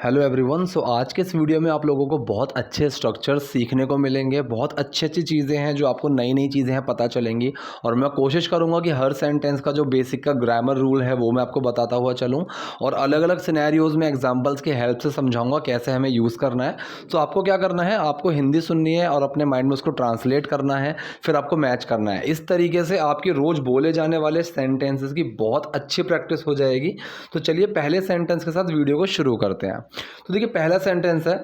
Hello everyone. आज के इस वीडियो में आप लोगों को बहुत अच्छे स्ट्रक्चर सीखने को मिलेंगे। बहुत अच्छी अच्छी चीज़ें हैं जो आपको नई नई चीज़ें हैं पता चलेंगी। और मैं कोशिश करूंगा कि हर सेंटेंस का जो बेसिक का ग्रामर रूल है वो मैं आपको बताता हुआ चलूं, और अलग अलग सिनेरियोज़ में एग्जांपल्स के हेल्प से समझाऊंगा कैसे हमें यूज़ करना है। तो आपको क्या करना है, आपको हिंदी सुननी है और अपने माइंड में उसको ट्रांसलेट करना है, फिर आपको मैच करना है। इस तरीके से आपकी रोज़ बोले जाने वाले सेंटेंसेस की बहुत अच्छी प्रैक्टिस हो जाएगी। तो चलिए पहले सेंटेंस के साथ वीडियो को शुरू करते हैं। तो देखिए पहला सेंटेंस है,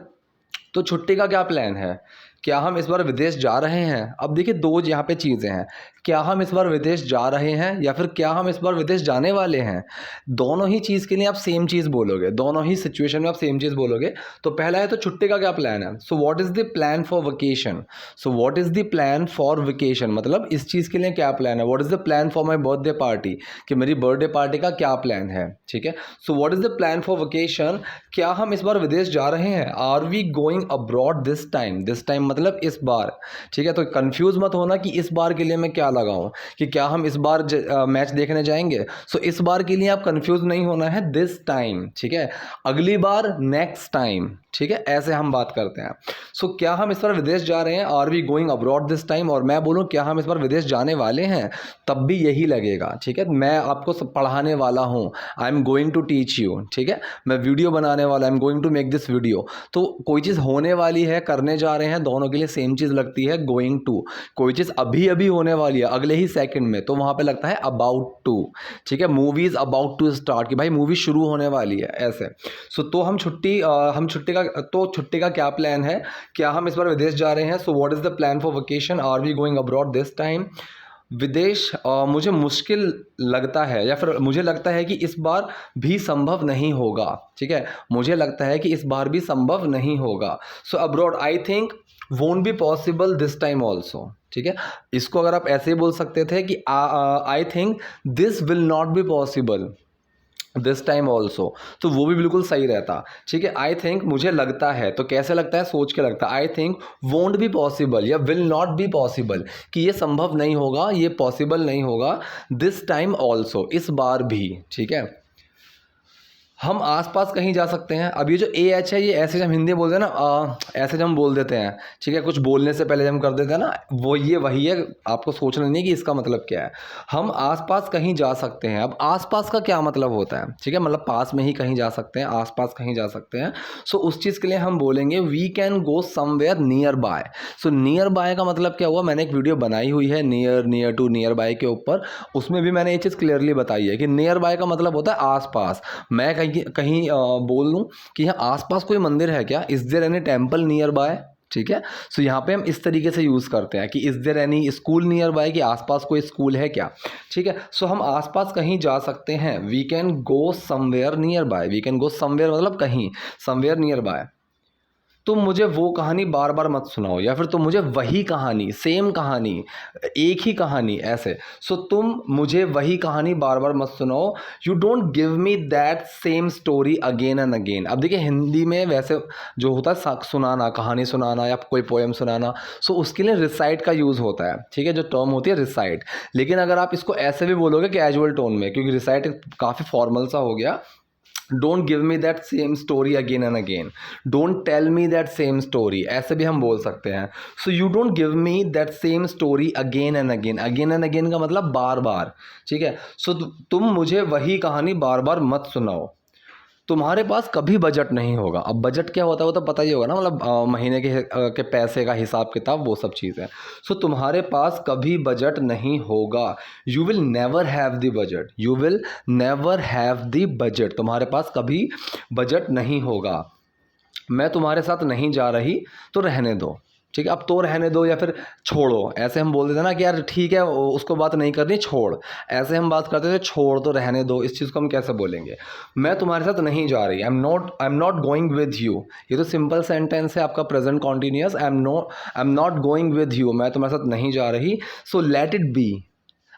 तो छुट्टी का क्या प्लान है? क्या हम इस बार विदेश जा रहे हैं? अब देखिए दो यहाँ पे चीज़ें हैं, क्या हम इस बार विदेश जा रहे हैं या फिर क्या हम इस बार विदेश जाने वाले हैं। दोनों ही चीज़ के लिए आप सेम चीज़ बोलोगे, दोनों ही सिचुएशन में आप सेम चीज़ बोलोगे। तो पहला है, तो छुट्टी का क्या प्लान है? So what is the plan for vacation? So what is the plan for vacation मतलब इस चीज़ के लिए क्या प्लान है। What is the plan for my birthday party, कि मेरी बर्थडे पार्टी का क्या प्लान है। ठीक है, so what is the plan for vacation, क्या हम इस बार विदेश जा रहे हैं। Are we going abroad this time, this time मतलब इस बार। ठीक है, तो कंफ्यूज मत होना कि इस बार के लिए मैं क्या लगाऊं, कि क्या हम इस बार मैच देखने जाएंगे। सो इस बार के लिए आप कंफ्यूज नहीं होना है, दिस टाइम। ठीक है, अगली बार नेक्स्ट टाइम। ठीक है, ऐसे हम बात करते हैं। सो क्या हम इस बार विदेश जा रहे हैं, are we going abroad this time, और मैं बोलूं क्या हम इस बार विदेश जाने वाले हैं, तब भी यही लगेगा। ठीक है, मैं आपको पढ़ाने वाला हूं, I am going to teach you. ठीक है, मैं वीडियो बनाने वाला, I am going to make this video. तो कोई चीज़ होने वाली है, करने जा रहे हैं, दोनों के लिए सेम चीज़ लगती है, गोइंग टू। कोई चीज़ अभी अभी होने वाली है, अगले ही सेकंड में, तो वहाँ पे लगता है अबाउट टू। ठीक है, movie is about to start, कि भाई मूवी शुरू होने वाली है, ऐसे। सो तो हम छुट्टी का क्या प्लान है, क्या हम इस बार विदेश जा रहे हैं। So what is the plan for vacation, are we going abroad this time. विदेश मुझे मुश्किल लगता है, या फिर मुझे लगता है कि इस बार भी संभव नहीं होगा। ठीक है, मुझे लगता है कि इस बार भी संभव नहीं होगा। So abroad I think won't be possible this time also. ठीक है, इसको अगर आप ऐसे ही बोल सकते थे कि I think this will not be possible this time also, तो वो भी बिल्कुल सही रहता। ठीक है, आई थिंक मुझे लगता है, तो कैसे लगता है, सोच के लगता है। आई थिंक वोंट बी पॉसिबल या विल नॉट बी पॉसिबल, कि ये संभव नहीं होगा, ये पॉसिबल नहीं होगा, दिस टाइम ऑल्सो, इस बार भी। ठीक है, हम आसपास कहीं जा सकते हैं। अब ये जो ए एच है, ये ऐसे जब हम हिंदी बोलते हैं ना, ऐसे जब हम बोल देते हैं। ठीक है, कुछ बोलने से पहले जब हम कर देते हैं ना, वो ये वही है, आपको सोचना नहीं है कि इसका मतलब क्या है। हम आसपास कहीं जा सकते हैं। अब आसपास का क्या मतलब होता है? ठीक है, मतलब पास में ही कहीं जा सकते हैं, आसपास कहीं जा सकते हैं। सो उस चीज़ के लिए हम बोलेंगे we can go somewhere nearby. So nearby का मतलब क्या हुआ, मैंने एक वीडियो बनाई हुई है near, near to, nearby के ऊपर। उसमें भी मैंने ये चीज़ क्लियरली बताई है कि नियर बाय का मतलब होता है आसपास। मैं कहीं कहीं बोल लूँ कि यहाँ आसपास कोई मंदिर है क्या, is there any temple nearby. ठीक है, सो यहाँ पे हम इस तरीके से यूज़ करते हैं कि is there any school nearby, कि आसपास कोई स्कूल है क्या। ठीक है, सो हम आसपास कहीं जा सकते हैं, we can go somewhere nearby. We can go somewhere मतलब कहीं, समवेयर नियर बाय। तुम मुझे वो कहानी बार बार मत सुनाओ, या फिर तुम मुझे वही कहानी, सेम कहानी, एक ही कहानी, ऐसे। सो तुम मुझे वही कहानी बार बार मत सुनाओ। You don't give me that same story again and again. अब देखिए हिंदी में वैसे जो होता है सुनाना, कहानी सुनाना या कोई पोएम सुनाना, सो उसके लिए रिसाइट का यूज़ होता है। ठीक है, जो टर्म होती है रिसाइट। लेकिन अगर आप इसको ऐसे भी बोलोगे कैजुअल टोन में, क्योंकि रिसाइट काफ़ी फॉर्मल सा हो गया। Don't give me that same story again and again, don't tell me that same story, ऐसे भी हम बोल सकते हैं। So you don't give me that same story again and again. Again and again का मतलब बार बार। ठीक है, सो तुम मुझे वही कहानी बार बार मत सुनाओ। तुम्हारे पास कभी बजट नहीं होगा। अब बजट क्या होता है वो तो पता ही होगा ना, मतलब महीने के पैसे का हिसाब किताब, वो सब चीज़ है। सो तुम्हारे पास कभी बजट नहीं होगा, you will never have the budget, you will never have the budget, तुम्हारे पास कभी बजट नहीं होगा। मैं तुम्हारे साथ नहीं जा रही, तो रहने दो। ठीक है, अब तो रहने दो या फिर छोड़ो, ऐसे हम बोल देते हैं ना कि यार ठीक है उसको बात नहीं करनी, छोड़। ऐसे हम बात करते थे, छोड़ तो रहने दो, इस चीज़ को हम कैसे बोलेंगे। मैं तुम्हारे साथ नहीं जा रही, I am not going with you. ये तो सिंपल सेंटेंस है आपका present continuous. I am not going with you, मैं तुम्हारे साथ नहीं जा रही। So let it be.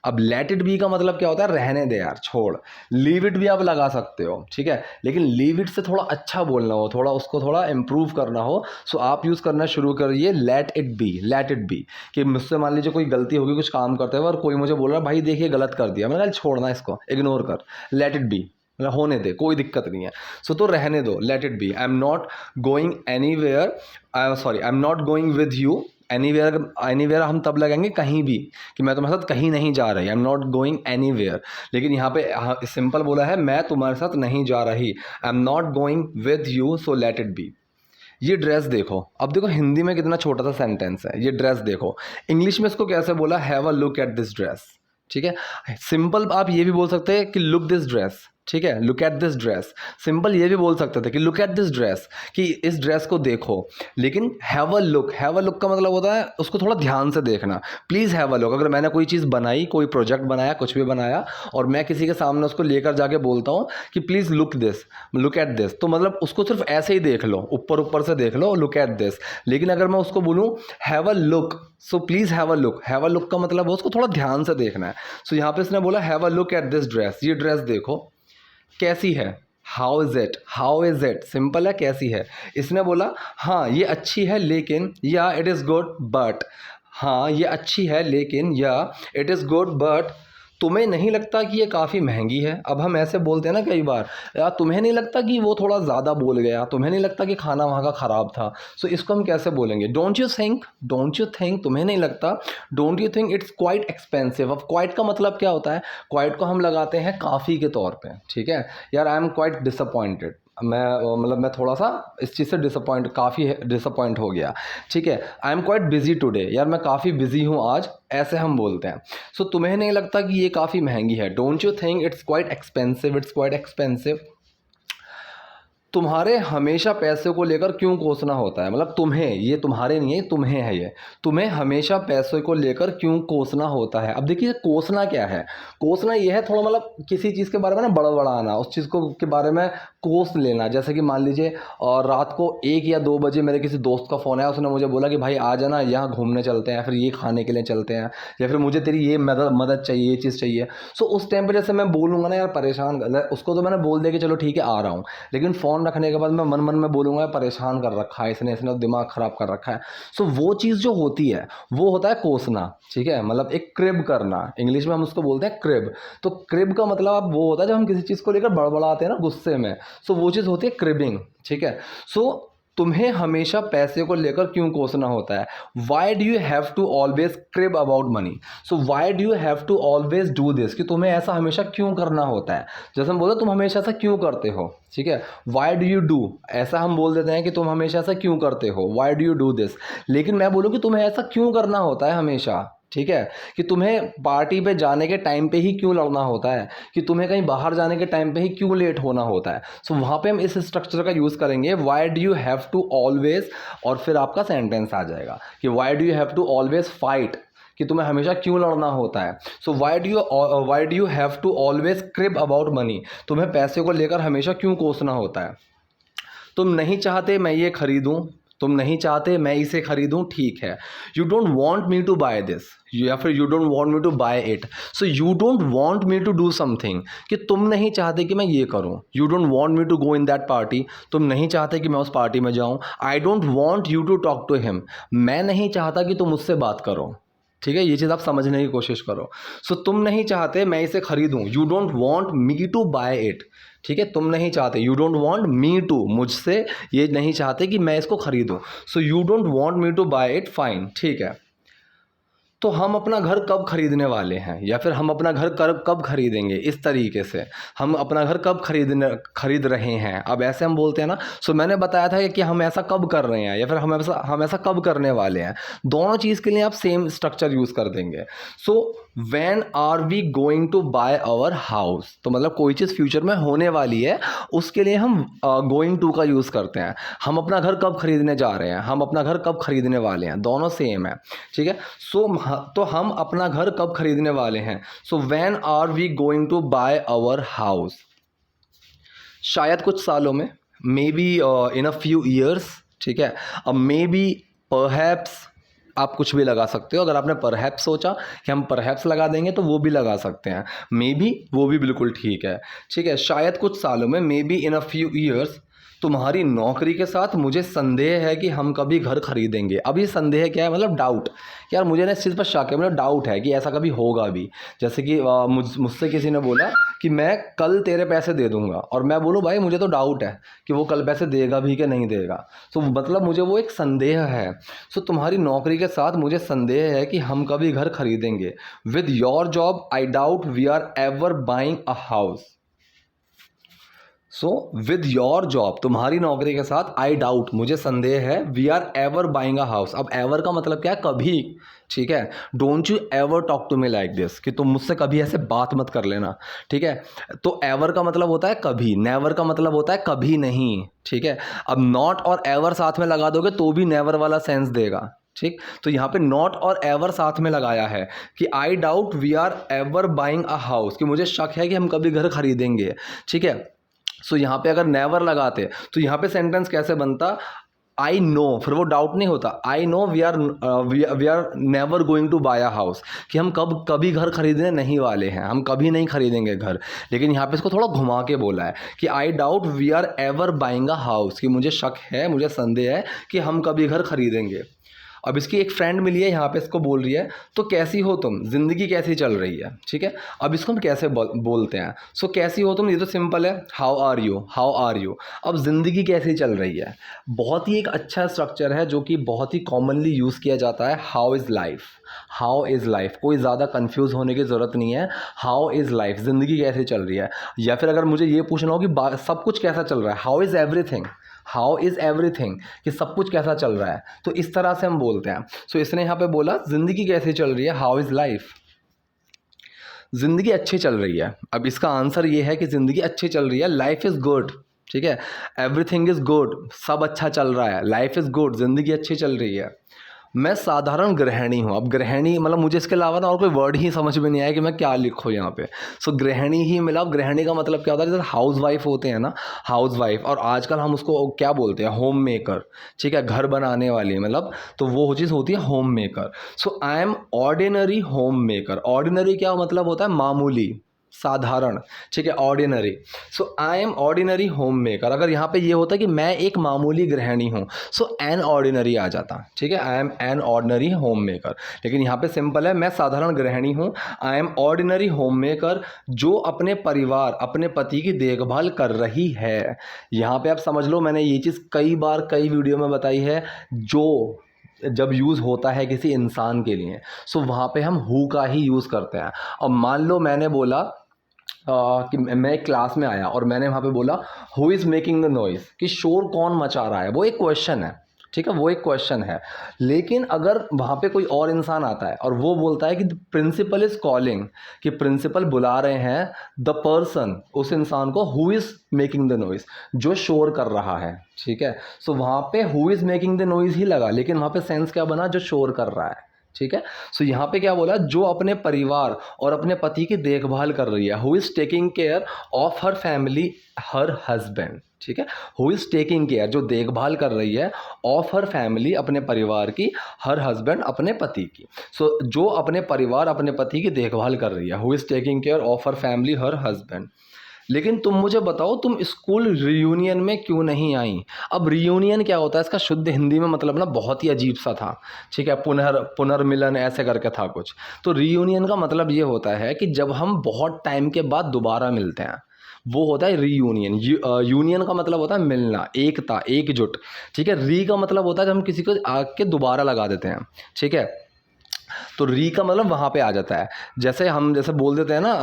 अब लेट इट बी का मतलब क्या होता है, रहने दे यार, छोड़। लीव इट भी आप लगा सकते हो। ठीक है, लेकिन लीव इट से थोड़ा अच्छा बोलना हो, थोड़ा उसको थोड़ा इम्प्रूव करना हो, सो आप यूज़ करना शुरू करिए let it be. Let it be, कि मुझसे मान लीजिए कोई गलती होगी कुछ काम करते हुए, और कोई मुझे बोल रहा है भाई देखिए गलत कर दिया, मैंने कहा छोड़ना, इसको इग्नोर कर, लेट इट बी। मतलब होने दे, कोई दिक्कत नहीं है। सो तो रहने दो, let it be. I am not going anywhere, sorry I am not going with you anywhere. Anywhere हम तब लगाएंगे कहीं भी, कि मैं तुम्हारे साथ कहीं नहीं जा रही, I am not going anywhere. लेकिन यहाँ पे सिंपल बोला है, मैं तुम्हारे साथ नहीं जा रही, I am not going with you, so let it be. ये ड्रेस देखो, अब देखो हिंदी में कितना छोटा सा सेंटेंस है, ये ड्रेस देखो। इंग्लिश में इसको कैसे बोला, have a look at this dress. ठीक है, सिंपल आप ये भी बोल सकते हैं कि लुक दिस ड्रेस। ठीक है, look at this dress. Simple ये भी बोल सकते थे कि लुक एट दिस ड्रेस, कि इस ड्रेस को देखो। लेकिन हैव अ लुक का मतलब होता है उसको थोड़ा ध्यान से देखना। Please have a look. अगर मैंने कोई चीज़ बनाई, कोई प्रोजेक्ट बनाया, कुछ भी बनाया, और मैं किसी के सामने उसको लेकर जाके बोलता हूँ कि please look this, look at this, तो मतलब उसको सिर्फ ऐसे ही देख लो, ऊपर ऊपर से देख लो, लुक एट दिस। लेकिन अगर मैं उसको बोलूँ have a look, so please have a look, have a look का मतलब है उसको थोड़ा ध्यान से देखना है। सो यहाँ पे इसने बोला have a look at this dress, ये ड्रेस देखो कैसी है। How is it, how is it, simple है, कैसी है। इसने बोला हाँ ये अच्छी है लेकिन, या इट इज़ गुड बट, हाँ ये अच्छी है लेकिन, या इट इज़ गुड बट तुम्हें नहीं लगता कि ये काफ़ी महंगी है। अब हम ऐसे बोलते हैं ना कई बार, यार तुम्हें नहीं लगता कि वो थोड़ा ज़्यादा बोल गया, तुम्हें नहीं लगता कि खाना वहाँ का ख़राब था। सो इसको हम कैसे बोलेंगे, don't you think, don't you think, तुम्हें नहीं लगता, don't you think it's quite expensive. अब क्वाइट का मतलब क्या होता है, क्वाइट को हम लगाते हैं काफ़ी के तौर पे। ठीक है, यार आई एम क्वाइट डिसअपॉइंटेड, मैं थोड़ा सा इस चीज़ से काफ़ी डिसअपॉइंट हो गया। ठीक है, I am quite busy today, यार मैं काफ़ी बिजी हूँ आज, ऐसे हम बोलते हैं। सो तुम्हें नहीं लगता कि ये काफ़ी महंगी है, don't you think it's quite expensive, it's quite expensive. तुम्हारे हमेशा पैसे को लेकर क्यों कोसना होता है, मतलब तुम्हें, ये तुम्हारे नहीं है, तुम्हें है ये, तुम्हें हमेशा पैसे को लेकर क्यों कोसना होता है। अब देखिए कोसना क्या है, कोसना ये है थोड़ा मतलब किसी चीज़ के बारे में ना बड़बड़ाना, उस चीज़ को के बारे में कोस लेना। जैसे कि मान लीजिए और रात को 1 या 2 बजे मेरे किसी दोस्त का फ़ोन आया, उसने मुझे बोला कि भाई आ जाना, यहाँ घूमने चलते हैं, फिर ये खाने के लिए चलते हैं, या फिर मुझे तेरी ये मदद चाहिए, ये चीज़ चाहिए। सो उस टाइम पर जैसे मैं बोलूँगा ना यार परेशान, उसको तो मैंने बोल दिया कि चलो ठीक है आ रहा हूँ, लेकिन फ़ोन रखने के बाद मैं मन मन में बोलूँगा परेशान कर रखा है इसने, इसने दिमाग ख़राब कर रखा है। सो वो चीज़ जो होती है वो होता है कोसना। ठीक है, मतलब एक क्रिब करना, इंग्लिश में हम उसको बोलते हैं क्रिब। तो क्रिब का मतलब अब वो होता है जब हम किसी चीज़ को लेकर बड़बड़ाते हैं ना गुस्से में, सो वो चीज़ होती है क्रिबिंग। ठीक है, सो तुम्हें हमेशा पैसे को लेकर क्यों कोसना होता है, why do you have to always crib about money. So why do you have to always do this, कि तुम्हें ऐसा हमेशा क्यों करना होता है। जैसे हम बोले तुम हमेशा ऐसा क्यों करते हो। ठीक है, वाई डू यू डू, ऐसा हम बोल देते हैं कि तुम हमेशा ऐसा क्यों करते हो, Y do you do this. लेकिन मैं बोलूँ कि तुम्हें ऐसा क्यों करना होता है हमेशा। ठीक है, कि तुम्हें पार्टी पे जाने के टाइम पे ही क्यों लड़ना होता है, कि तुम्हें कहीं बाहर जाने के टाइम पे ही क्यों लेट होना होता है। सो वहाँ पे हम इस स्ट्रक्चर का यूज़ करेंगे, why do you have to always, और फिर आपका सेंटेंस आ जाएगा कि why do you have to always fight, कि तुम्हें हमेशा क्यों लड़ना होता है। So why do you have to always crib about money, तुम्हें पैसे को लेकर हमेशा क्यों कोसना होता है। तुम नहीं चाहते मैं ये खरीदूं, तुम नहीं चाहते मैं इसे खरीदूं, ठीक है। You don't want me to buy this, या फिर you don't want me to buy it. So you don't want me to do something, कि तुम नहीं चाहते कि मैं ये करूं। You don't want me to go in that party, तुम नहीं चाहते कि मैं उस पार्टी में जाऊं। I don't want you to talk to him, मैं नहीं चाहता कि तुम उससे बात करो। ठीक है, ये चीज़ आप समझने की कोशिश करो। सो तुम नहीं चाहते मैं इसे खरीदूं, you don't want me to buy it. ठीक है, तुम नहीं चाहते, you don't want me to, मुझसे ये नहीं चाहते कि मैं इसको खरीदूं। So you don't want me to buy it, fine, ठीक है। तो हम अपना घर कब खरीदने वाले हैं, या फिर हम अपना घर कब खरीदेंगे, इस तरीके से हम अपना घर कब खरीद रहे हैं। अब ऐसे हम बोलते हैं ना। सो मैंने बताया था कि हम ऐसा कब कर रहे हैं, या फिर हम ऐसा कब करने वाले हैं। दोनों चीज़ के लिए आप सेम स्ट्रक्चर यूज़ कर देंगे। So when are we going to buy our house, तो मतलब कोई चीज़ फ्यूचर में होने वाली है, उसके लिए हम गोइंग टू का यूज़ करते हैं। हम अपना घर कब खरीदने जा रहे हैं, हम अपना घर कब खरीदने वाले हैं, दोनों सेम है। ठीक है, तो हम अपना घर कब खरीदने वाले हैं। So when are we going to buy our house, शायद कुछ सालों में, maybe in a few years. ठीक है, अब मे बी, परहैप्स, आप कुछ भी लगा सकते हो। अगर आपने परहैप्स सोचा कि हम परहैप्स लगा देंगे तो वो भी लगा सकते हैं। मे बी, वो भी बिल्कुल ठीक है। ठीक है, शायद कुछ सालों में, maybe in a few years, तुम्हारी नौकरी के साथ मुझे संदेह है कि हम कभी घर खरीदेंगे। अब ये संदेह क्या है, मतलब डाउट, यार मुझे ना इस चीज़ पर शक है, मतलब डाउट है कि ऐसा कभी होगा भी। जैसे कि मुझसे किसी ने बोला कि मैं कल तेरे पैसे दे दूंगा, और मैं बोलूँ भाई मुझे तो डाउट है कि वो कल पैसे देगा भी कि नहीं देगा, तो मतलब मुझे वो एक संदेह है। सो तुम्हारी नौकरी के साथ मुझे संदेह है कि हम कभी घर खरीदेंगे। With your job I doubt we are ever buying a house. So with your job, तुम्हारी नौकरी के साथ, आई डाउट, मुझे संदेह है, we are ever buying a house. अब एवर का मतलब क्या है? कभी। ठीक है, don't you ever talk to me like this, कि तुम मुझसे कभी ऐसे बात मत कर लेना। ठीक है, तो एवर का मतलब होता है कभी, नेवर का मतलब होता है कभी नहीं। ठीक है, अब नॉट और एवर साथ में लगा दोगे तो भी नेवर वाला सेंस देगा। ठीक, तो यहाँ पे नॉट और एवर साथ में लगाया है कि I doubt we are ever buying a house, कि मुझे शक है कि हम कभी घर खरीदेंगे। ठीक है, सो यहाँ पे अगर नेवर लगाते तो यहाँ पे सेंटेंस कैसे बनता? आई नो, फिर वो डाउट नहीं होता, I know we are never going to buy a house, कि हम कभी घर खरीदने नहीं वाले हैं, हम कभी नहीं खरीदेंगे घर। लेकिन यहाँ पे इसको थोड़ा घुमा के बोला है कि I doubt we are ever buying a house, कि मुझे शक है, मुझे संदेह है कि हम कभी घर खरीदेंगे। अब इसकी एक फ्रेंड मिली है, यहाँ पे इसको बोल रही है, तो कैसी हो तुम, ज़िंदगी कैसी चल रही है। ठीक है, अब इसको हम कैसे बोलते हैं? सो कैसी हो तुम, ये तो सिंपल है, how are you, how are you. अब ज़िंदगी कैसी चल रही है, बहुत ही एक अच्छा स्ट्रक्चर है जो कि बहुत ही कॉमनली यूज़ किया जाता है। How is life, how is life, कोई ज़्यादा कंफ्यूज होने की ज़रूरत नहीं है। हाउ इज़ लाइफ, ज़िंदगी कैसी चल रही है। या फिर अगर मुझे ये पूछना हो कि सब कुछ कैसा चल रहा है, how is everything, how is everything, कि सब कुछ कैसा चल रहा है, तो इस तरह से हम बोलते हैं। सो इसने यहाँ पे बोला ज़िंदगी कैसी चल रही है, हाउ इज़ लाइफ, ज़िंदगी अच्छी चल रही है। अब इसका आंसर ये है कि ज़िंदगी अच्छी चल रही है, लाइफ इज़ गुड। ठीक है, एवरीथिंग इज़ गुड, सब अच्छा चल रहा है, लाइफ इज़ गुड, ज़िंदगी अच्छी चल रही है। मैं साधारण गृहिणी हूँ। अब गृहिणी मतलब मुझे इसके अलावा ना और कोई वर्ड ही समझ में नहीं आया कि मैं क्या लिखूँ यहाँ पे। सो गृहिणी ही मिला। अब गृहिणी का मतलब क्या होता है? जैसे हाउस वाइफ होते हैं ना, हाउस वाइफ, और आजकल हम उसको क्या बोलते हैं? Home maker. ठीक है, घर बनाने वाली, मतलब तो वो चीज़ होती है home maker. So I M ordinary home maker. Ordinary क्या मतलब होता है? मामूली, साधारण। ठीक है, ordinary. So I M ordinary home maker. अगर यहाँ पे ये होता है कि मैं एक मामूली गृहिणी हूँ, सो एन ऑर्डिनरी आ जाता। ठीक है, I M an ordinary home maker. लेकिन यहाँ पे सिंपल है, मैं साधारण गृहिणी हूँ, I am ordinary home maker, जो अपने परिवार, अपने पति की देखभाल कर रही है। यहाँ पे आप समझ लो, मैंने ये चीज़ कई बार कई वीडियो में बताई है, जो जब यूज़ होता है किसी इंसान के लिए, सो वहाँ पे हम हु का ही यूज़ करते हैं। अब मान लो मैंने बोला कि मैं एक क्लास में आया और मैंने वहाँ पे बोला who is making the noise, कि शोर कौन मचा रहा है। वो एक क्वेश्चन है। ठीक है, वो एक क्वेश्चन है। लेकिन अगर वहाँ पे कोई और इंसान आता है और वो बोलता है कि प्रिंसिपल इज़ कॉलिंग, कि प्रिंसिपल बुला रहे हैं द पर्सन, उस इंसान को, who is making the noise, जो शोर कर रहा है। ठीक है, सो वहाँ पे who is making the noise ही लगा, लेकिन वहाँ पे सेंस क्या बना? जो शोर कर रहा है। ठीक है, सो यहाँ पे क्या बोला? जो अपने परिवार और अपने पति की देखभाल कर रही है, who is taking care of her family, her husband. ठीक है, हु इज़ टेकिंग केयर, जो देखभाल कर रही है, ऑफ हर फैमिली, अपने परिवार की, हर हस्बैंड, अपने पति की। सो जो अपने परिवार, अपने पति की देखभाल कर रही है, who is taking care of her family, her husband. लेकिन तुम मुझे बताओ, तुम स्कूल रियूनियन में क्यों नहीं आई? अब रियूनियन क्या होता है? इसका शुद्ध हिंदी में मतलब ना बहुत ही अजीब सा था। ठीक है, पुनर्मिलन ऐसे करके था कुछ। तो रियूनियन का मतलब ये होता है कि जब हम बहुत टाइम के बाद दोबारा मिलते हैं, वो होता है रीयूनियन। यूनियन का मतलब होता है मिलना, एकता, एकजुट। ठीक है, री का मतलब होता है जब हम किसी को आके दोबारा लगा देते हैं। ठीक है, तो री का मतलब वहाँ पे आ जाता है। जैसे बोल देते हैं ना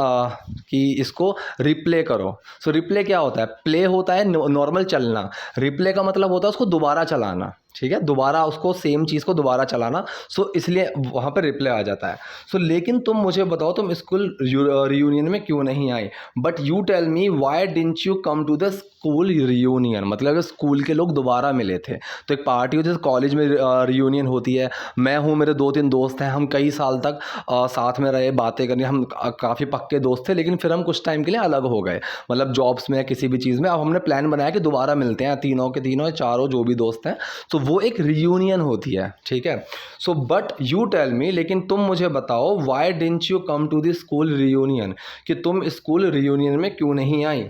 कि इसको रिप्ले करो। सो रिप्ले क्या होता है? प्ले होता है नॉर्मल चलना, रिप्ले का मतलब होता है उसको दोबारा चलाना। ठीक है, दोबारा उसको सेम चीज़ को दोबारा चलाना। सो इसलिए वहाँ पे रिप्ले आ जाता है। सो लेकिन तुम मुझे बताओ, तुम स्कूल रियूनियन में क्यों नहीं आई? But you tell me why didn't you come to the school reunion, मतलब स्कूल के लोग दोबारा मिले थे। तो एक पार्टी होती है, जैसे कॉलेज में रियूनियन होती है, मैं हूँ, मेरे 2-3 दोस्त हैं, हम कई साल तक साथ में रहे, बातें करनी, हम काफ़ी पक्के दोस्त थे, लेकिन फिर हम कुछ टाइम के लिए अलग हो गए, मतलब जॉब्स में या किसी भी चीज़ में। अब हमने प्लान बनाया कि दोबारा मिलते हैं, तीनों के तीनों, चारों जो भी दोस्त हैं, तो वो एक रियूनियन होती है। ठीक है, so but you tell me, लेकिन तुम मुझे बताओ, why didn't you come to the school reunion, कि तुम स्कूल रियूनियन में क्यों नहीं आई?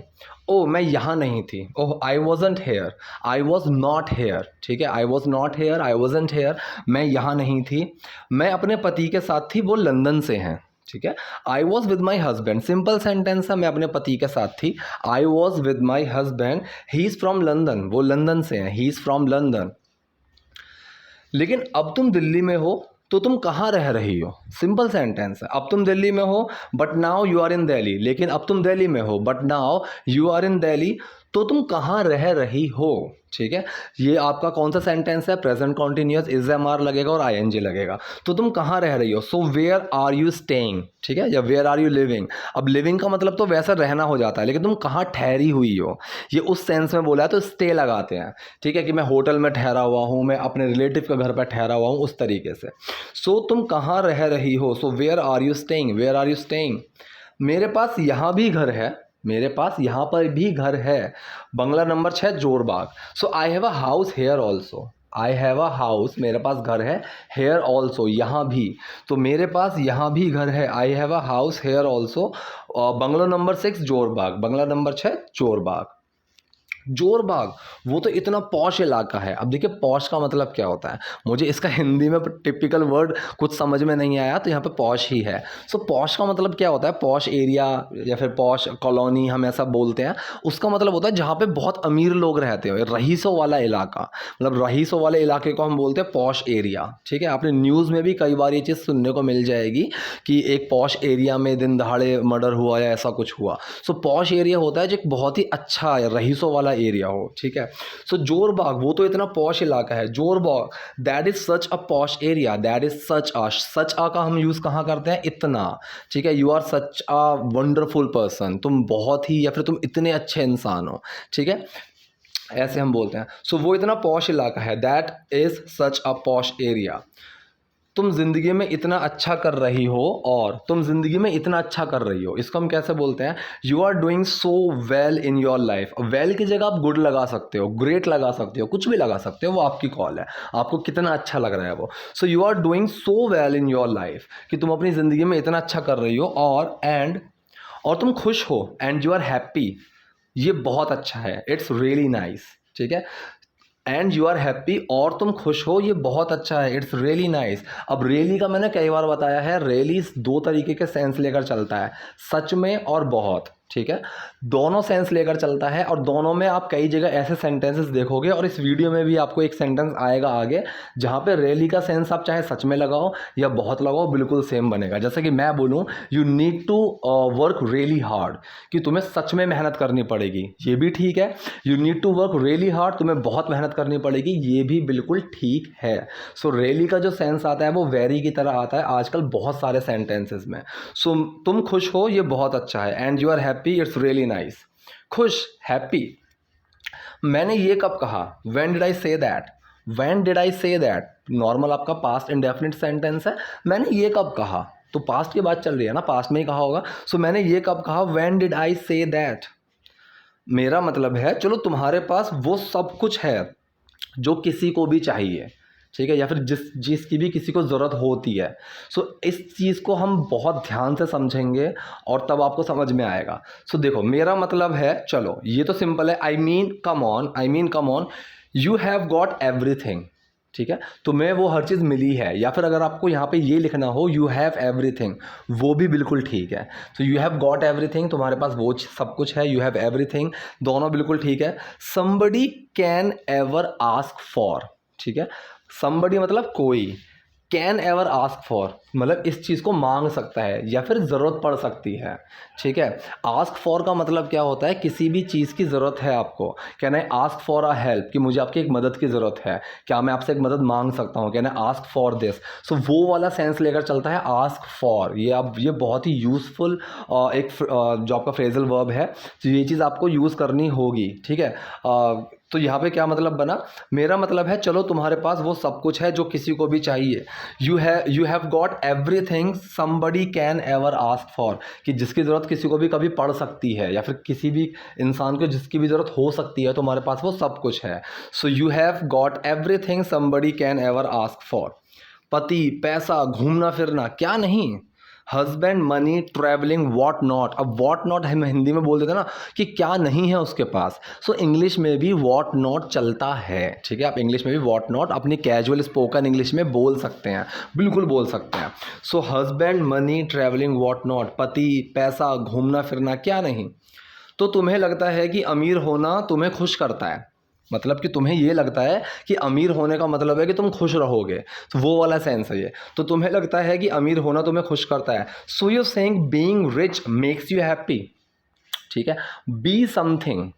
ओह, मैं यहाँ नहीं थी। Oh, I wasn't here, I was not here. ठीक है, I was not here, I wasn't here, मैं यहाँ नहीं थी। मैं अपने पति के साथ थी, वो लंदन से हैं। ठीक है। I was with my husband, simple sentence है, मैं अपने पति के साथ थी। I was with my husband, he is from London, वो लंदन से हैं, ही इज़ फ्रॉम लंदन। लेकिन अब तुम दिल्ली में हो तो तुम कहाँ रह रही हो, सिंपल सेंटेंस है। अब तुम दिल्ली में हो but now you are in Delhi, लेकिन अब तुम दिल्ली में हो but now you are in Delhi, तो तुम कहाँ रह रही हो, ठीक है। ये आपका कौन सा सेंटेंस है, present continuous, is am are लगेगा और आईएनजी लगेगा। तो तुम कहाँ रह रही हो, so where are you staying, ठीक है, या वेयर आर यू लिविंग। अब लिविंग का मतलब तो वैसा रहना हो जाता है, लेकिन तुम कहाँ ठहरी हुई हो, ये उस सेंस में बोला है तो स्टे लगाते हैं, ठीक है, कि मैं होटल में ठहरा हुआ हूँ, मैं अपने रिलेटिव के घर पर ठहरा हुआ हूँ, उस तरीके से। सो तुम कहाँ रह रही हो, so where are you staying, where are you staying. मेरे पास यहाँ भी घर है, मेरे पास यहाँ पर भी घर है। बंगला number 6 Jorbagh. So I have a house here also, I have a house, मेरे पास घर है, हेयर ऑल्सो, यहाँ भी, तो मेरे पास यहाँ भी घर है, I have a house here also. बंगला नंबर 6 जोरबाग, बंगला नंबर 6 जोरबाग। जोरबाग वो तो इतना पॉश इलाका है। अब देखिए पॉश का मतलब क्या होता है, मुझे इसका हिंदी में टिपिकल वर्ड कुछ समझ में नहीं आया, तो यहाँ पे पॉश ही है। सो पॉश का मतलब क्या होता है, पॉश एरिया या फिर पॉश कॉलोनी हम ऐसा बोलते हैं, उसका मतलब होता है जहाँ पे बहुत अमीर लोग रहते हो, रईसों वाला इलाका, मतलब रईसों वाले इलाके को हम बोलते हैं पॉश एरिया, ठीक है। आपने न्यूज़ में भी कई बार ये चीज़ सुनने को मिल जाएगी कि एक पॉश एरिया में दिन दहाड़े मर्डर हुआ या ऐसा कुछ हुआ। सो पॉश एरिया होता है जो एक बहुत ही अच्छा रईसों वाला एरिया हो, ठीक है। सो जोरबाग वो तो इतना पॉश इलाका है, Jorbagh, that is such a posh area, that is such a का हम यूज कहाँ करते हैं, इतना, ठीक है। You are such a wonderful person, तुम बहुत ही, या फिर तुम इतने अच्छे इंसान हो, ठीक है, ऐसे हम बोलते हैं। सो वो इतना पॉश इलाका है, that is such a posh area. तुम ज़िंदगी में इतना अच्छा कर रही हो, और तुम ज़िंदगी में इतना अच्छा कर रही हो, इसको हम कैसे बोलते हैं, you are doing so well in your life. Well की जगह आप गुड लगा सकते हो, ग्रेट लगा सकते हो, कुछ भी लगा सकते हो, वो आपकी कॉल है, आपको कितना अच्छा लग रहा है वो। So you are doing so well in your life, कि तुम अपनी ज़िंदगी में इतना अच्छा कर रही हो, और तुम खुश हो, एंड यू आर हैप्पी, ये बहुत अच्छा है, इट्स रियली नाइस, ठीक है। एंड यू आर हैप्पी, और तुम खुश हो, ये बहुत अच्छा है, इट्स रियली नाइस। अब रियली का मैंने कई बार बताया है, रियली दो तरीके के सेंस लेकर चलता है, सच में और बहुत, ठीक है, दोनों सेंस लेकर चलता है, और दोनों में आप कई जगह ऐसे सेंटेंसेस देखोगे, और इस वीडियो में भी आपको एक सेंटेंस आएगा आगे जहाँ पे रियली का सेंस आप चाहे सच में लगाओ या बहुत लगाओ, बिल्कुल सेम बनेगा। जैसे कि मैं बोलूँ you need to work really hard, कि तुम्हें सच में मेहनत करनी पड़ेगी, ये भी ठीक है। You need to work really hard, तुम्हें बहुत मेहनत करनी पड़ेगी, ये भी बिल्कुल ठीक है। सो रियली का जो सेंस आता है वो वेरी की तरह आता है आजकल बहुत सारे सेंटेंसेस में। सो तुम खुश हो, ये बहुत अच्छा है, and you are happy, it's really nice. खुश, हैप्पी। मैंने ये कब कहा, when did I say that, when did I say that, normal आपका पास्ट इंडेफिनिट सेंटेंस है, मैंने ये कब कहा, तो पास्ट की बात चल रही है ना, पास्ट में ही कहा होगा। सो मैंने ये कब कहा, when did I say that. मेरा मतलब है चलो तुम्हारे पास वो सब कुछ है जो किसी को भी चाहिए, ठीक है, या फिर जिसकी भी किसी को ज़रूरत होती है। सो इस चीज़ को हम बहुत ध्यान से समझेंगे और तब आपको समझ में आएगा। सो देखो मेरा मतलब है, चलो ये तो सिंपल है, I mean come on, you have got everything, ठीक है, तुम्हें वो हर चीज़ मिली है, या फिर अगर आपको यहाँ पे ये लिखना हो यू हैव एवरीथिंग, वो भी बिल्कुल ठीक है। तो यू हैव गॉट एवरीथिंग, तुम्हारे पास वो सब कुछ है, यू हैव एवरीथिंग, दोनों बिल्कुल ठीक है। Somebody can ever ask for, ठीक है, समबडी मतलब कोई, कैन एवर आस्क फॉर मतलब इस चीज़ को मांग सकता है या फिर ज़रूरत पड़ सकती है, ठीक है। आस्क फॉर का मतलब क्या होता है, किसी भी चीज़ की ज़रूरत है आपको, can I ask for a help, कि मुझे आपकी एक मदद की ज़रूरत है, क्या मैं आपसे एक मदद मांग सकता हूँ, can I ask for this. So वो वाला सेंस लेकर चलता है आस्क फॉर। ये बहुत ही यूज़फुल एक जो आपका फ्रेजल वर्ब है, तो ये चीज़ आपको यूज़ करनी होगी, ठीक है। तो यहाँ पे क्या मतलब बना, मेरा मतलब है चलो तुम्हारे पास वो सब कुछ है जो किसी को भी चाहिए, you have got everything somebody can ever ask for, कि जिसकी ज़रूरत किसी को भी कभी पड़ सकती है या फिर किसी भी इंसान को जिसकी भी ज़रूरत हो सकती है, तुम्हारे पास वो सब कुछ है। So you have got everything somebody can ever ask for. पति, पैसा, घूमना फिरना, क्या नहीं, husband, money, travelling, what not. अब वॉट नॉट हम हिंदी में बोल देते हैं ना कि क्या नहीं है उसके पास, सो इंग्लिश में भी वॉट नॉट चलता है, ठीक है। आप इंग्लिश में भी वॉट नॉट अपनी कैजुअल स्पोकन इंग्लिश में बोल सकते हैं, बिल्कुल बोल सकते हैं। सो husband, money, travelling, what not, पति, पैसा, घूमना फिरना, क्या नहीं। तो तुम्हें लगता है कि अमीर होना तुम्हें खुश करता है, मतलब कि तुम्हें ये लगता है कि अमीर होने का मतलब है कि तुम खुश रहोगे, तो वो वाला सेंस है ये। तो तुम्हें लगता है कि अमीर होना तुम्हें खुश करता है। So you saying being rich makes you happy, ठीक है। बी समथिंग,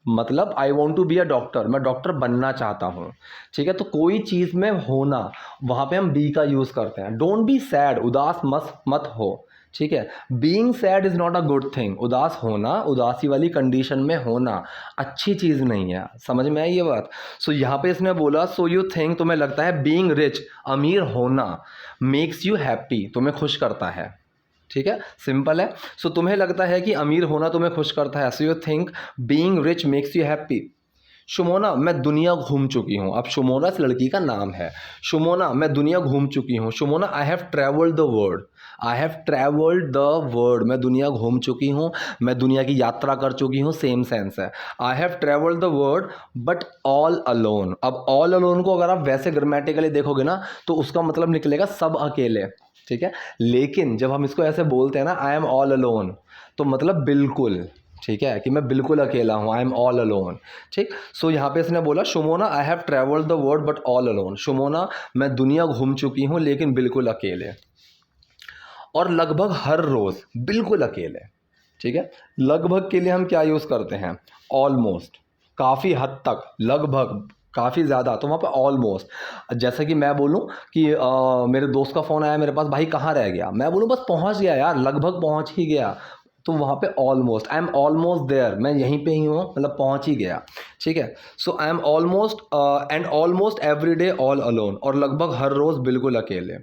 मतलब I want to be a doctor, मैं डॉक्टर बनना चाहता हूँ, ठीक है। तो कोई चीज़ में होना, वहाँ पे हम बी का यूज़ करते हैं। डोंट बी सैड, उदास मत हो, ठीक है। Being sad is not a good thing, उदास होना, उदासी वाली कंडीशन में होना अच्छी चीज़ नहीं है। समझ में आई ये बात। सो यहाँ पे इसने बोला सो यू थिंक, तुम्हें लगता है बीइंग रिच, अमीर होना, मेक्स यू हैप्पी, तुम्हें खुश करता है, ठीक है। सिंपल है। सो तुम्हें लगता है कि अमीर होना तुम्हें खुश करता है। So you think being rich makes you happy. Shumona, मैं दुनिया घूम चुकी हूँ। अब शुमोना इस लड़की का नाम है। शुमोना, मैं दुनिया घूम चुकी हूँ। Shumona, I have travelled the world, I have travelled the world, मैं दुनिया घूम चुकी हूँ, मैं दुनिया की यात्रा कर चुकी हूँ, सेम सेंस है। I have travelled the world but all alone. अब ऑल अलोन को अगर आप वैसे ग्रामेटिकली देखोगे ना तो उसका मतलब निकलेगा सब अकेले, ठीक है। लेकिन जब हम इसको ऐसे बोलते हैं ना, आई एम ऑल अलोन, तो मतलब बिल्कुल, ठीक है, कि मैं बिल्कुल अकेला हूँ, आई एम ऑल अलोन, ठीक। सो यहाँ पे इसने बोला Shumona I have travelled the world but all alone. Shumona, मैं दुनिया घूम चुकी हूँ लेकिन बिल्कुल अकेले, और लगभग हर रोज़, बिल्कुल अकेले, ठीक है। लगभग के लिए हम क्या यूज़ करते हैं, ऑलमोस्ट, काफ़ी हद तक, लगभग, काफ़ी ज़्यादा, तो वहाँ पे ऑलमोस्ट। जैसे कि मैं बोलूँ कि मेरे दोस्त का फ़ोन आया मेरे पास, भाई कहाँ रह गया, मैं बोलूँ बस पहुँच गया यार, लगभग पहुँच ही गया, तो वहाँ पे almost, I am almost there, मैं यहीं पे ही हूँ, मतलब पहुँच ही गया, ठीक है। So I am almost and almost every day all alone, और लगभग हर रोज़ बिल्कुल अकेले।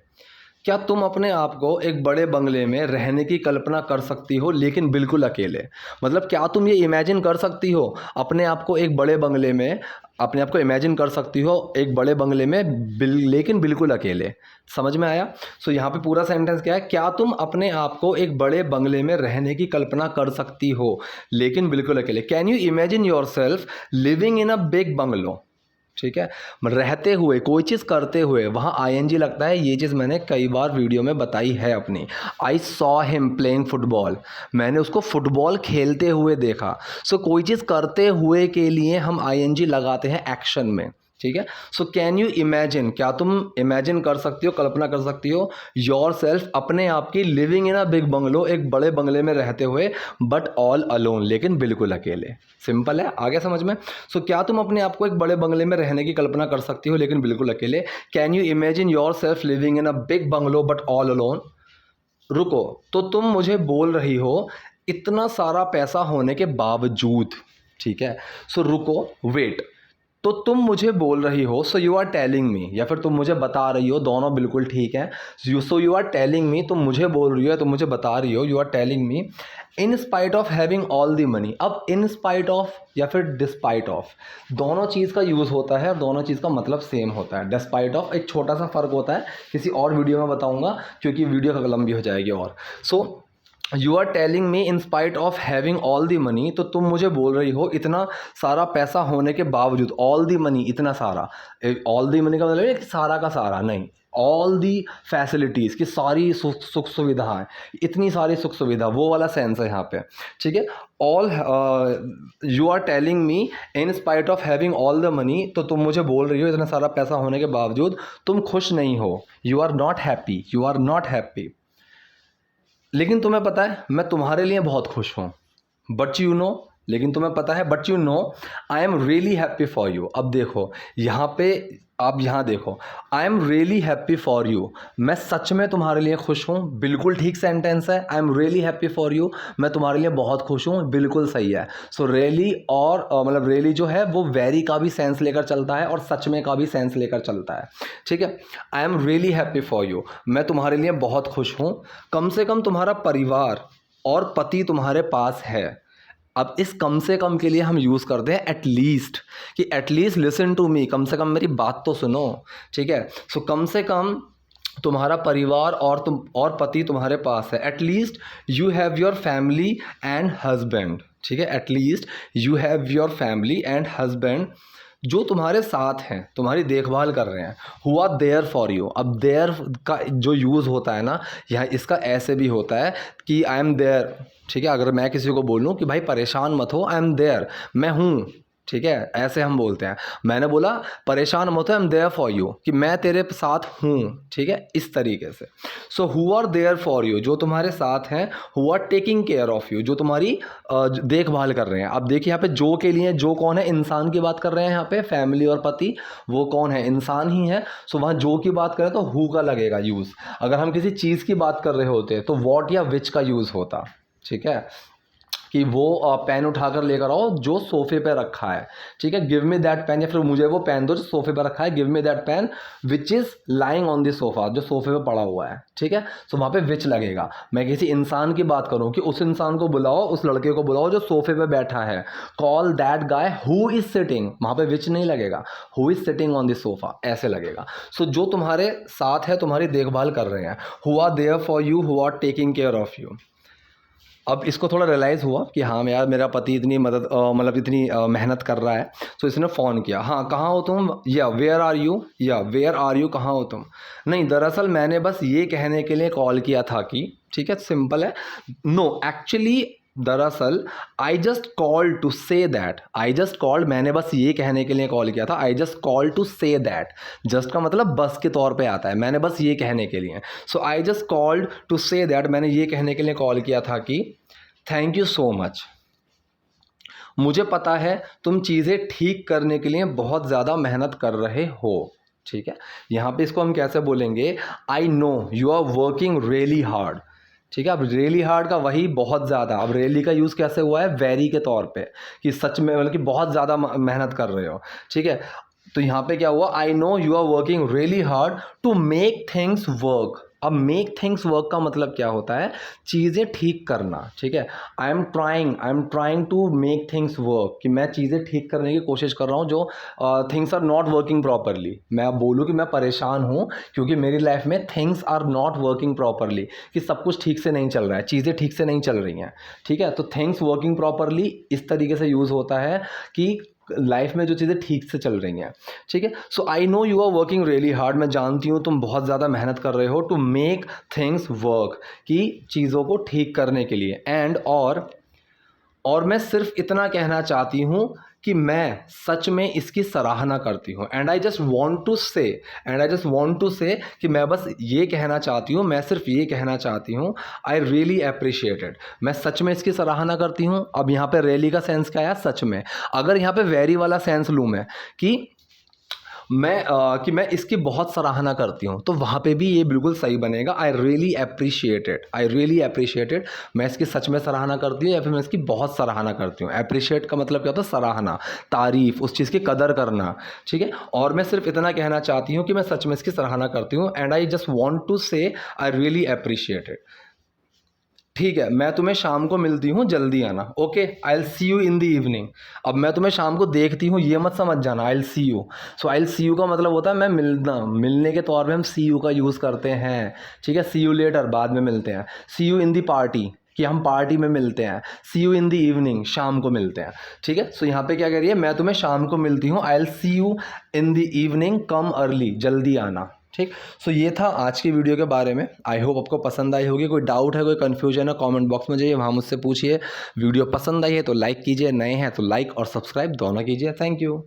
क्या तुम अपने आप को एक बड़े बंगले में रहने की कल्पना कर सकती हो लेकिन बिल्कुल अकेले, मतलब क्या तुम ये इमेजिन कर सकती हो अपने आप को एक बड़े बंगले में, अपने आप को इमेजिन कर सकती हो एक बड़े बंगले में लेकिन बिल्कुल अकेले। समझ में आया। सो यहाँ पे पूरा सेंटेंस क्या है, क्या तुम अपने आप को एक बड़े बंगले में रहने की कल्पना कर सकती हो लेकिन बिल्कुल अकेले। Can you imagine your self living in a big bungalow, ठीक है। रहते हुए, कोई चीज़ करते हुए, वहाँ आईएनजी लगता है। ये चीज़ मैंने कई बार वीडियो में बताई है अपनी। I saw him playing football, मैंने उसको फुटबॉल खेलते हुए देखा। सो कोई चीज़ करते हुए के लिए हम आईएनजी लगाते हैं एक्शन में, ठीक है। सो कैन यू इमेजिन, क्या तुम इमेजिन कर सकती हो, कल्पना कर सकती हो योर सेल्फ, अपने आप की, living in a big bungalow, एक बड़े बंगले में रहते हुए, बट ऑल अलोन, लेकिन बिल्कुल अकेले। सिंपल है, आगे समझ में। सो क्या तुम अपने आप को एक बड़े बंगले में रहने की कल्पना कर सकती हो लेकिन बिल्कुल अकेले। Can you imagine your self living in a big bungalow but all alone. रुको, तो तुम मुझे बोल रही हो इतना सारा पैसा होने के बावजूद, ठीक है। सो रुको, वेट, तो तुम मुझे बोल रही हो, so you are telling me, या फिर तुम मुझे बता रही हो, दोनों बिल्कुल ठीक है। So you are telling me, तुम मुझे बोल रही हो, तुम मुझे बता रही हो, you are telling me in spite of having all the money. अब इन स्पाइट ऑफ या फिर डिस्पाइट ऑफ, दोनों चीज़ का यूज़ होता है और दोनों चीज़ का मतलब सेम होता है। डिस्पाइट ऑफ एक छोटा सा फ़र्क होता है, किसी और वीडियो में बताऊंगा क्योंकि वीडियो लंबी हो जाएगी। और so you are telling me in spite of having all the money, तो तुम मुझे बोल रही हो इतना सारा पैसा होने के बावजूद, ऑल दी मनी, इतना सारा, ऑल दी मनी का मतलब है कि सारा का सारा नहीं, ऑल दी फैसिलिटीज़ की सारी सुख सुविधाएं, इतनी सारी सुख सुविधा, वो वाला सेंस है यहाँ पे, ठीक है। All, you are telling me in spite of having all the money, तो तुम मुझे बोल रही हो इतना सारा पैसा होने के बावजूद तुम खुश नहीं हो, you are not happy, you are not happy. लेकिन तुम्हें पता है मैं तुम्हारे लिए बहुत खुश हूँ, बट यू नो, लेकिन तुम्हें पता है, but you know I am really happy for you. अब देखो यहाँ पे, आप यहाँ देखो, I am really happy for you, मैं सच में तुम्हारे लिए खुश हूँ, बिल्कुल ठीक सेंटेंस है। I am really happy for you, मैं तुम्हारे लिए बहुत खुश हूँ, बिल्कुल सही है। सो रियली और मतलब रियली जो है वो वेरी का भी सेंस लेकर चलता है और सच में का भी सेंस लेकर चलता है, ठीक है। I am really happy for you, मैं तुम्हारे लिए बहुत खुश हूँ, कम से कम तुम्हारा परिवार और पति तुम्हारे पास है। अब इस कम से कम के लिए हम यूज़ करते हैं एटलीस्ट, कि एटलीस्ट लिसन टू मी, कम से कम मेरी बात तो सुनो, ठीक है। सो कम से कम तुम्हारा परिवार और तुम और पति तुम्हारे पास है, at least you have your family and husband, ठीक है, at least you have your family and husband जो तुम्हारे साथ हैं, तुम्हारी देखभाल कर रहे हैं, who are there for you. अब देयर का जो यूज़ होता है ना, यहाँ इसका ऐसे भी होता है कि आई एम देयर, ठीक है, अगर मैं किसी को बोलूँ कि भाई परेशान मत हो, आई एम देयर, मैं हूँ, ठीक है, ऐसे हम बोलते हैं। मैंने बोला परेशान मत हो, I am there for you, कि मैं तेरे साथ हूँ, ठीक है, इस तरीके से। So who are there for you, जो तुम्हारे साथ हैं, who are taking care of you, जो तुम्हारी देखभाल कर रहे हैं। अब देखिए यहाँ पे जो के लिए, जो कौन है, इंसान की बात कर रहे हैं यहाँ पे, फैमिली और पति वो कौन है, इंसान ही है। सो वहाँ जो की बात करें तो हु का लगेगा यूज़। अगर हम किसी चीज़ की बात कर रहे होते तो वॉट या विच का यूज़ होता, ठीक है, कि वो पेन उठाकर लेकर आओ जो सोफे पे रखा है, ठीक है, गिव मी दैट पेन, या फिर मुझे वो पेन दो जो सोफे पे रखा है, give me that pain which is lying on the sofa, जो सोफे पे पड़ा हुआ है, ठीक है। सो वहाँ पे विच लगेगा। मैं किसी इंसान की बात करूँ कि उस इंसान को बुलाओ, उस लड़के को बुलाओ जो सोफे पे बैठा है, call that guy who is sitting, वहाँ पे विच नहीं लगेगा, who is sitting on the sofa ऐसे लगेगा। सो जो तुम्हारे साथ है, तुम्हारी देखभाल कर रहे हैं, who are there for you, who are taking care of you. अब इसको थोड़ा रियलाइज़ हुआ कि हाँ यार, मेरा पति इतनी मदद मतलब इतनी मेहनत कर रहा है, तो इसने फ़ोन किया, हाँ कहाँ हो तुम, या वेयर आर यू, या वेयर आर यू, कहाँ हो तुम। नहीं, दरअसल मैंने बस ये कहने के लिए कॉल किया था कि, ठीक है, सिंपल है। नो एक्चुअली, दरअसल I just call to say that, I just called, मैंने बस ये कहने के लिए कॉल किया था, I just call to say that. Just का मतलब बस के तौर पे आता है, मैंने बस ये कहने के लिए। So I just called to say that, मैंने ये कहने के लिए कॉल किया था कि थैंक यू सो मच, मुझे पता है तुम चीज़ें ठीक करने के लिए बहुत ज़्यादा मेहनत कर रहे हो, ठीक है। यहाँ पे इसको हम कैसे बोलेंगे, I know you are working really hard, ठीक है। अब रियली हार्ड का वही बहुत ज़्यादा, अब रियली का यूज़ कैसे हुआ है, वेरी के तौर पे, कि सच में मतलब कि बहुत ज़्यादा मेहनत कर रहे हो, ठीक है। तो यहाँ पे क्या हुआ, I know you are working really hard to make things work. अब मेक थिंग्स वर्क का मतलब क्या होता है, चीज़ें ठीक करना, ठीक है। I am trying to make things work, कि मैं चीज़ें ठीक करने की कोशिश कर रहा हूँ जो things are not working properly. मैं अब बोलूँ कि मैं परेशान हूँ क्योंकि मेरी लाइफ में things are not working properly, कि सब कुछ ठीक से नहीं चल रहा है, चीज़ें ठीक से नहीं चल रही हैं, ठीक है। तो थिंग्स वर्किंग प्रॉपरली इस तरीके से यूज़ होता है कि लाइफ में जो चीज़ें ठीक से चल रही हैं, ठीक है। So I know you are working really hard, मैं जानती हूँ तुम बहुत ज़्यादा मेहनत कर रहे हो, टू मेक थिंग्स वर्क, कि चीज़ों को ठीक करने के लिए। एंड और मैं सिर्फ इतना कहना चाहती हूँ कि मैं सच में इसकी सराहना करती हूँ। And I just want to say कि मैं बस ये कहना चाहती हूँ, मैं सिर्फ ये कहना चाहती हूँ, आई रियली अप्रिशिएट इट, मैं सच में इसकी सराहना करती हूँ। अब यहाँ पे रियली का सेंस क्या है, सच में। अगर यहाँ पे वेरी वाला सेंस लूँ मैं, कि मैं इसकी बहुत सराहना करती हूँ, तो वहाँ पे भी ये बिल्कुल सही बनेगा, आई रियली अप्रिशिएट इट, मैं इसकी सच में सराहना करती हूँ, या फिर मैं इसकी बहुत सराहना करती हूँ। अप्रिशिएट का मतलब क्या होता है, सराहना, तारीफ, उस चीज़ की कदर करना, ठीक है। और मैं सिर्फ इतना कहना चाहती हूँ कि मैं सच में इसकी सराहना करती हूँ, and I just want to say I really appreciate it. ठीक है, मैं तुम्हें शाम को मिलती हूँ, जल्दी आना, okay, I will see you in the evening. अब मैं तुम्हें शाम को देखती हूँ ये मत समझ जाना, I will see you. So I will see you का मतलब होता है मैं मिलना, मिलने के तौर पे हम सी यू का यूज़ करते हैं, ठीक है। सी यू लेटर, बाद में मिलते हैं। सी यू इन द पार्टी, कि हम पार्टी में मिलते हैं। सी यू इन द इवनिंग, शाम को मिलते हैं, ठीक है। सो यहाँ पे क्या कह रही है, मैं तुम्हें शाम को मिलती हूँ, I will see you in the evening, come early, जल्दी आना, ठीक। सो ये था आज की वीडियो के बारे में। आई होप आपको पसंद आई होगी। कोई डाउट है, कोई कन्फ्यूजन है, कमेंट बॉक्स में जाइए, वहाँ मुझसे पूछिए। वीडियो पसंद आई है तो लाइक कीजिए, नए हैं तो लाइक और सब्सक्राइब दोनों कीजिए। Thank you.